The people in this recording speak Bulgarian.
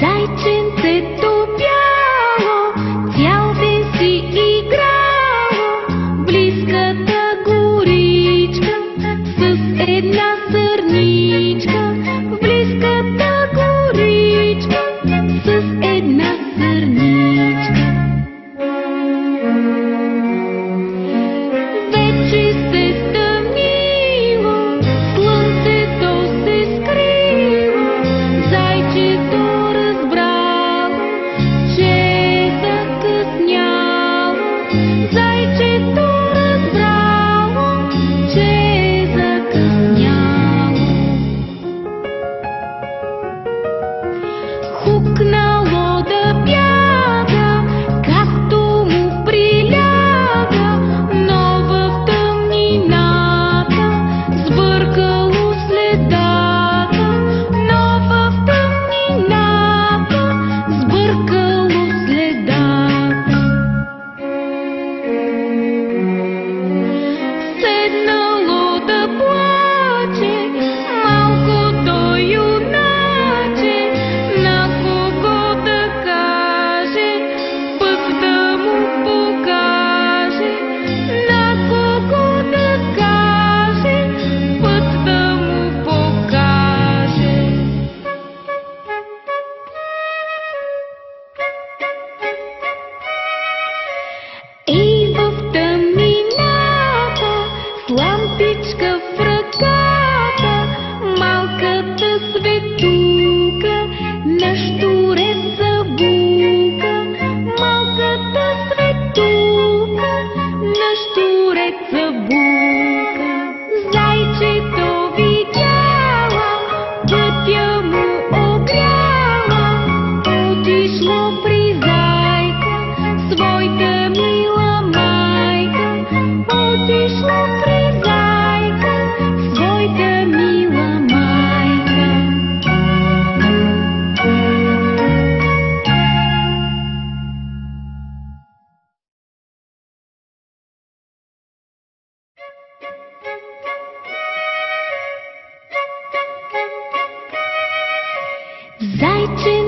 Зайченцето бяло цял ден си играло в близката горичка с една сърничка. В близката горичка с една сърничка. Вече се стъмнило, слънцето се скрило, зайчето разбрало, че е закъсняло. Зайчето разбрало, че е закъсняло. Хукнало да бяга, както му приляга, но в тъмнината сбъркало следата. Но в тъмнината сбъркало следата. Седнало да плаче малкото юначе, на кого да каже, пък да му покаже. На кого да каже, пък да му покаже. И в тъмнината с лампичка в ръката малката светулка на щурец забулка. Малката светулка на щурец забулка. Зайчето видяла, пътя му огряла, отишло при зайка, своята мила майка. Отишло при зайка, своята мила майка. Зайче